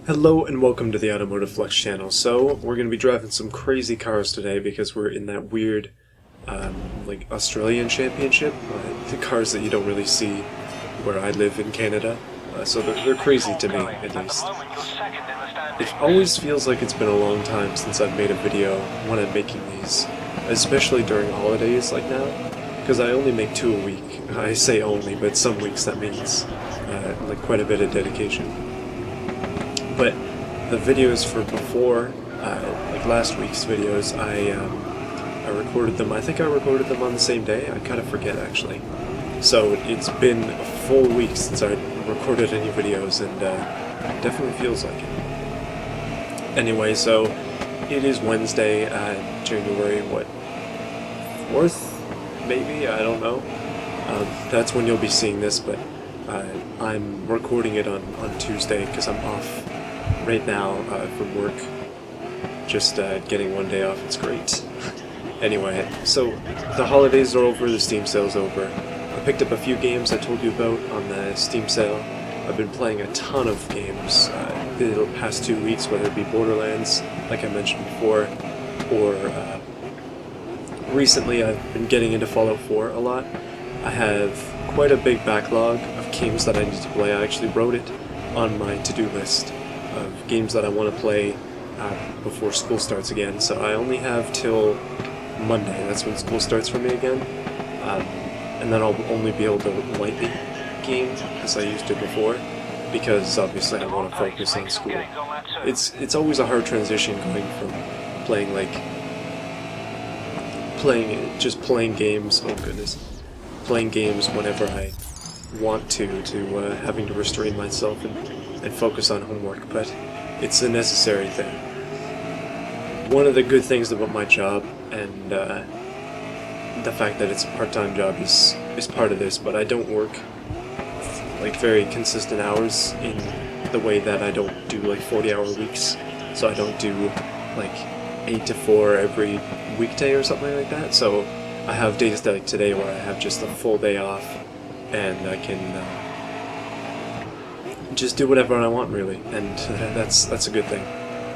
Hello and welcome to the Automotive Flux channel. So, we're going to be driving some crazy cars today because we're in that weird, like, Australian championship. The cars that you don't really see where I live in Canada. So they're crazy to me, at least. It always feels like it's been a long time since I've made a video when I'm making these, especially during holidays like now, because I only make 2 a week. I say only, but some weeks that means, like, quite a bit of dedication. But the videos for before, like last week's videos, I recorded them. I think I recorded them on the same day. I kind of forget actually. So it's been a full week since I recorded any videos, and it definitely feels like it. Anyway, so it is Wednesday, January what, 4th, maybe, I don't know. That's when you'll be seeing this, but I'm recording it on Tuesday because I'm off right now from work. Just getting one day off, it's great. Anyway, so the holidays are over, the Steam sale's over. I picked up a few games I told you about on the Steam sale. I've been playing a ton of games the past 2 weeks, whether it be Borderlands, like I mentioned before, or recently I've been getting into Fallout 4 a lot. I have quite a big backlog of games that I need to play. I actually wrote it on my to-do list of games that I want to play before school starts again. So I only have till Monday. That's when school starts for me again. And then I'll only be able to lightly game as I used to before, because obviously I want to focus on school. It's always a hard transition going from playing playing games. Oh goodness, playing games whenever I want to having to restrain myself and focus on homework, but it's a necessary thing. One of the good things about my job, and the fact that it's a part-time job is part of this, but I don't work like very consistent hours in the way that I don't do like 40-hour weeks, so I don't do like 8 to 4 every weekday or something like that. So I have days like today where I have just a full day off, and I can just do whatever I want, really, and that's a good thing.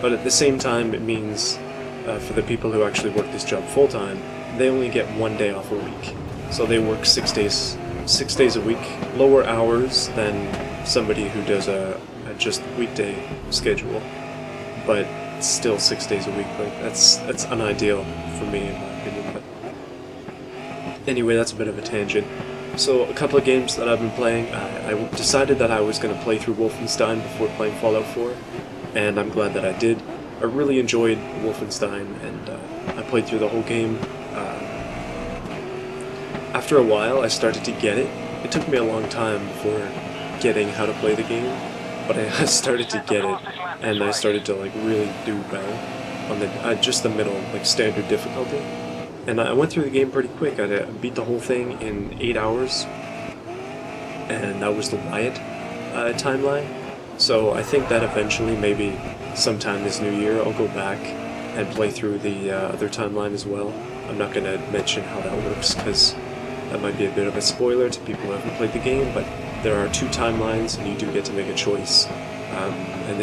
But at the same time, it means for the people who actually work this job full time, they only get 1 day off a week, so they work 6 days a week, lower hours than somebody who does a just weekday schedule, but still 6 days a week. Like that's unideal for me, in my opinion. But anyway, that's a bit of a tangent. So a couple of games that I've been playing, I decided that I was going to play through Wolfenstein before playing Fallout 4, and I'm glad that I did. I really enjoyed Wolfenstein, and I played through the whole game. After a while, I started to get it. It took me a long time before getting how to play the game, but I started to get it, and I started to like really do well on the just the middle, like standard difficulty. And I went through the game pretty quick. I beat the whole thing in 8 hours, and that was the Wyatt timeline. So I think that eventually, maybe sometime this new year, I'll go back and play through the other timeline as well. I'm not going to mention how that works, because that might be a bit of a spoiler to people who haven't played the game, but there are 2 timelines, and you do get to make a choice. And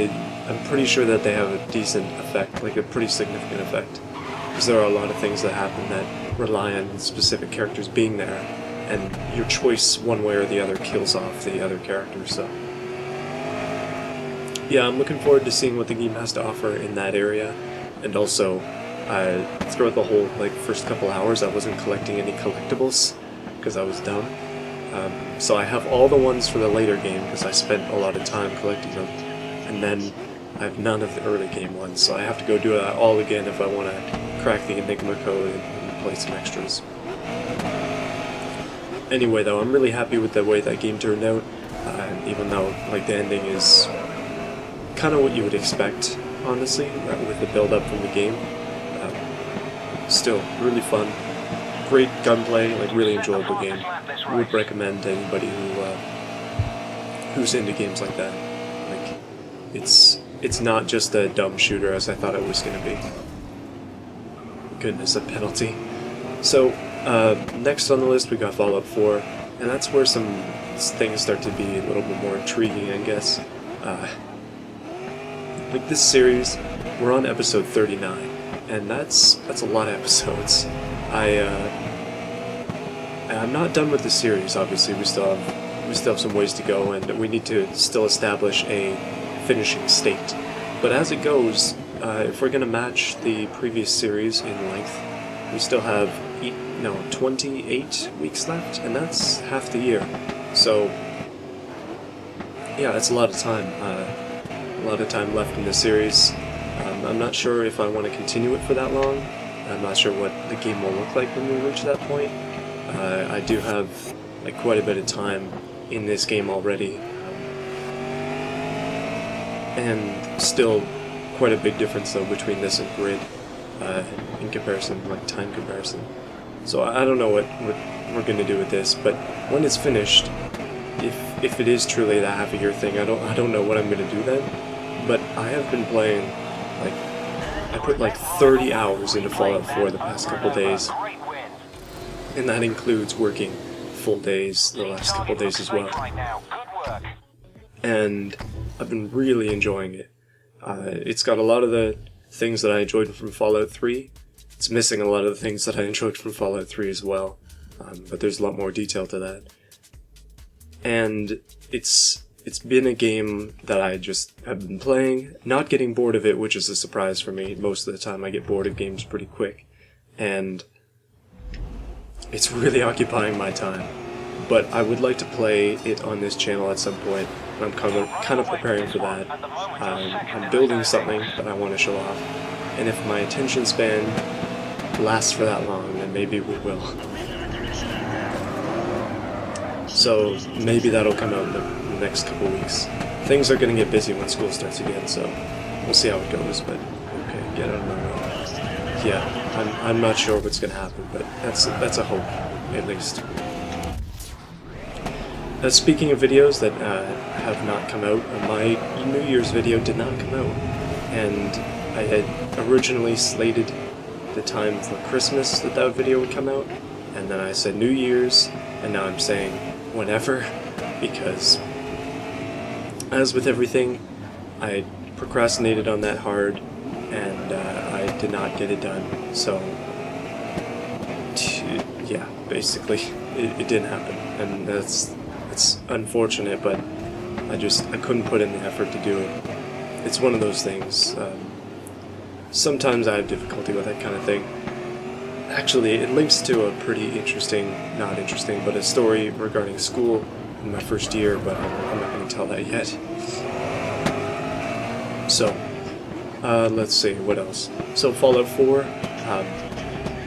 I'm pretty sure that they have a decent effect, like a pretty significant effect, because there are a lot of things that happen that rely on specific characters being there, and your choice one way or the other kills off the other characters. So yeah, I'm looking forward to seeing what the game has to offer in that area. And also, throughout the whole like first couple hours, I wasn't collecting any collectibles because I was dumb. So I have all the ones for the later game because I spent a lot of time collecting them, and then I have none of the early game ones, so I have to go do that all again if I want to crack the Enigma code and play some extras. Anyway, though, I'm really happy with the way that game turned out, even though like the ending is kind of what you would expect, honestly, with the build-up from the game. Still, really fun, great gunplay, like really enjoyable game. Would recommend to anybody who's into games like that. Like, it's not just a dumb shooter as I thought it was going to be. Goodness, a penalty. So, next on the list we got Fallout 4, and that's where some things start to be a little bit more intriguing, I guess. like this series, we're on episode 39, and that's a lot of episodes. I'm not done with the series. Obviously, we still have some ways to go, and we need to still establish a finishing state. But as it goes, if we're gonna match the previous series in length, we still have 28 weeks left, and that's half the year. So yeah, that's a lot of time. A lot of time left in the series. I'm not sure if I want to continue it for that long. I'm not sure what the game will look like when we reach that point. I do have like quite a bit of time in this game already, and still quite a big difference though between this and Grid in comparison, like time comparison. So I don't know what we're going to do with this, but when it's finished, if it is truly that half a year thing, I don't know what I'm going to do then. But I have been playing, like, I put like 30 hours into Fallout 4 the past couple days, and that includes working full days the last couple days as well. And I've been really enjoying it. It's got a lot of the things that I enjoyed from Fallout 3. It's missing a lot of the things that I enjoyed from Fallout 3 as well, but there's a lot more detail to that. And it's been a game that I just have been playing, not getting bored of it, which is a surprise for me. Most of the time I get bored of games pretty quick, and it's really occupying my time. But I would like to play it on this channel at some point, and I'm kind of preparing for that. I'm building something that I want to show off, and if my attention span lasts for that long, then maybe we will. So maybe that'll come out in the next couple weeks. Things are going to get busy when school starts again, so we'll see how it goes, but okay, get out of my way. Yeah, I'm not sure what's going to happen, but that's a hope, at least. Speaking of videos that have not come out, my New Year's video did not come out, and I had originally slated the time for Christmas that video would come out, and then I said New Year's, and now I'm saying whenever, because as with everything, I procrastinated on that hard, and I did not get it done, so yeah, basically it didn't happen, and it's unfortunate, but I couldn't put in the effort to do it. It's one of those things. Sometimes I have difficulty with that kind of thing. Actually, it links to a pretty interesting, not interesting, but a story regarding school in my first year, but I'm not going to tell that yet. So, let's see, what else? So, Fallout 4,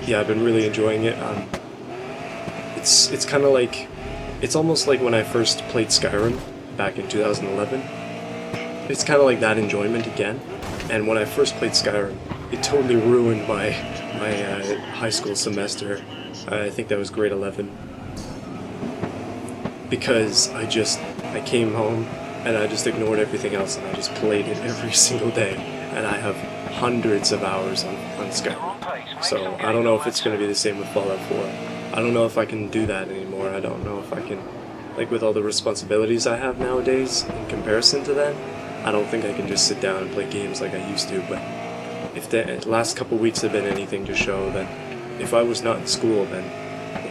yeah, I've been really enjoying it. It's kind of like, it's almost like when I first played Skyrim back in 2011. It's kind of like that enjoyment again. And when I first played Skyrim, it totally ruined my high school semester. I think that was grade 11. Because I came home and I just ignored everything else and I just played it every single day. And I have hundreds of hours on Skyrim. So I don't know if it's going to be the same with Fallout 4. I don't know if I can do that anymore. I don't know if I can, like with all the responsibilities I have nowadays in comparison to that, I don't think I can just sit down and play games like I used to. But if the last couple weeks have been anything to show, that if I was not in school, then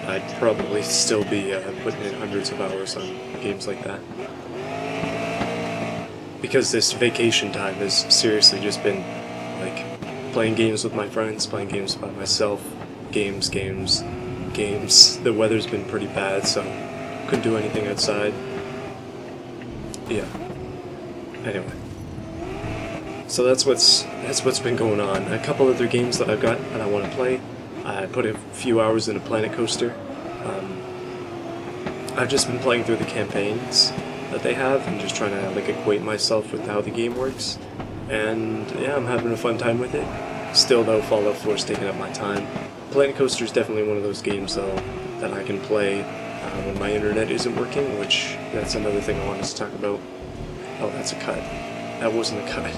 I'd probably still be putting in hundreds of hours on games like that. Because this vacation time has seriously just been like playing games with my friends, playing games by myself, games. The weather's been pretty bad, so couldn't do anything outside. Yeah. Anyway. So that's what's been going on. A couple other games that I've got that I want to play. I put a few hours into Planet Coaster. I've just been playing through the campaigns that they have and just trying to like acquaint myself with how the game works. And yeah, I'm having a fun time with it. Still though, Fallout 4 is taking up my time. Planet Coaster is definitely one of those games though that I can play when my internet isn't working, which that's another thing I wanted to talk about. Oh, that's a cut. That wasn't a cut.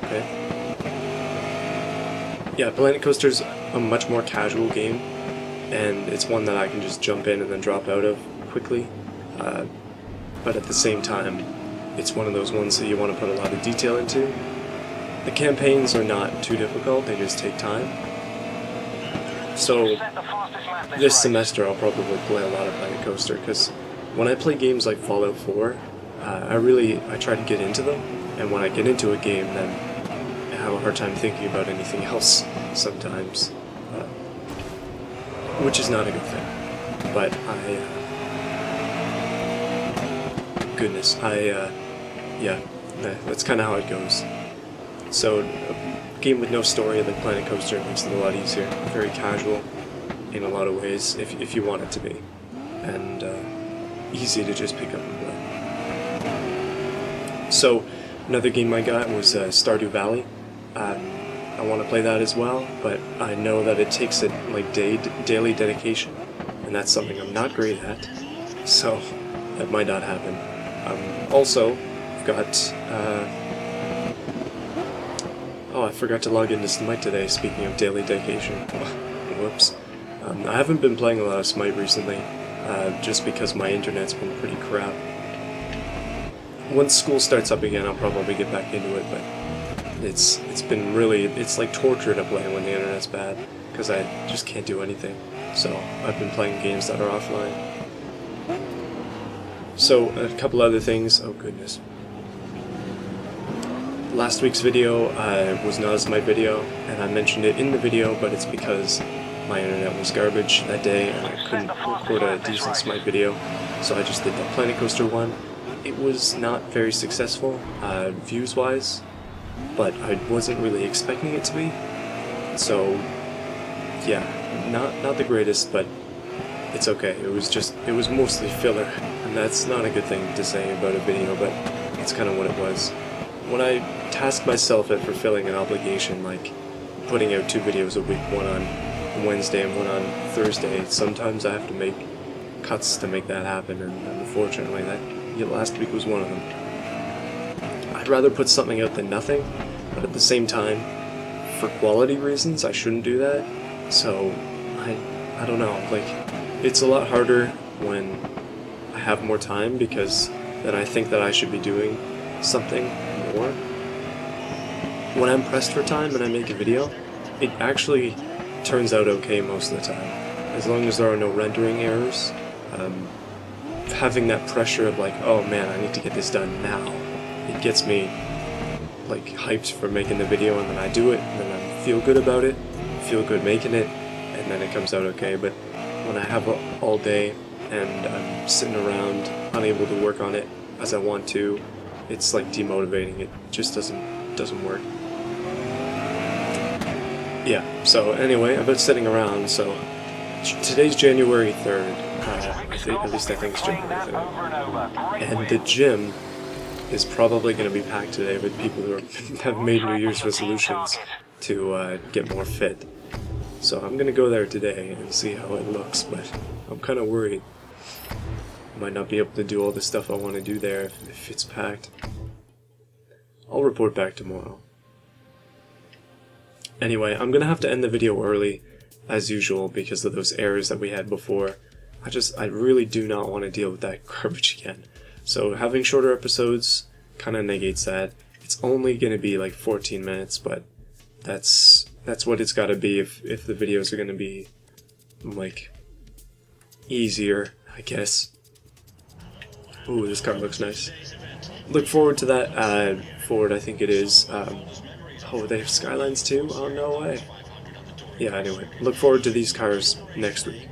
Okay. Yeah, Planet Coaster's a much more casual game, and it's one that I can just jump in and then drop out of quickly. But at the same time, it's one of those ones that you want to put a lot of detail into. The campaigns are not too difficult, they just take time. So this semester I'll probably play a lot of Planet Coaster, because when I play games like Fallout 4, I try to get into them, and when I get into a game, then I have a hard time thinking about anything else sometimes, which is not a good thing. But yeah, that's kind of how it goes. So, a game with no story like Planet Coaster makes it a lot easier. Very casual in a lot of ways, if you want it to be. And easy to just pick up and play. So, another game I got was Stardew Valley. I want to play that as well, but I know that it takes like daily dedication, and that's something I'm not great at, so that might not happen. Also, I've got... oh, I forgot to log into Smite today, speaking of daily dedication. Whoops. I haven't been playing a lot of Smite recently, just because my internet's been pretty crap. Once school starts up again, I'll probably get back into it, but it's been really... it's like torture to play when the internet's bad, because I just can't do anything. So, I've been playing games that are offline. So, a couple other things. Oh goodness. Last week's video was not a Smite video, and I mentioned it in the video, but it's because my internet was garbage that day and I couldn't record a decent Smite video, so I just did that Planet Coaster one. It was not very successful, views-wise, but I wasn't really expecting it to be, so yeah, not the greatest, but it's okay. It was mostly filler, and that's not a good thing to say about a video, but it's kind of what it was. When I task myself at fulfilling an obligation, like putting out 2 videos a week, one on Wednesday and one on Thursday, sometimes I have to make cuts to make that happen, and unfortunately last week was one of them. I'd rather put something out than nothing, but at the same time, for quality reasons, I shouldn't do that, so I don't know, like, it's a lot harder when I have more time, because then I think that I should be doing something more. When I'm pressed for time and I make a video, it actually turns out okay most of the time, as long as there are no rendering errors. Having that pressure of like, oh man, I need to get this done now, it gets me like hyped for making the video, and then I do it, and then I feel good about it, feel good making it, and then it comes out okay. But when I have all day and I'm sitting around unable to work on it as I want to, it's like demotivating. It just doesn't work. Yeah, so anyway, about sitting around, so today's January 3rd, at least I think it's January 3rd, and the gym is probably going to be packed today with people who have made New Year's resolutions to get more fit. So I'm going to go there today and see how it looks, but I'm kind of worried. I might not be able to do all the stuff I want to do there if it's packed. I'll report back tomorrow. Anyway, I'm going to have to end the video early, as usual, because of those errors that we had before. I really do not want to deal with that garbage again. So having shorter episodes kind of negates that. It's only going to be like 14 minutes, but that's what it's got to be if the videos are going to be like easier, I guess. Ooh, this car looks nice. Look forward to that. Ford, I think it is. Oh, they have Skylines too? Oh, no way. Yeah, anyway, look forward to these cars next week.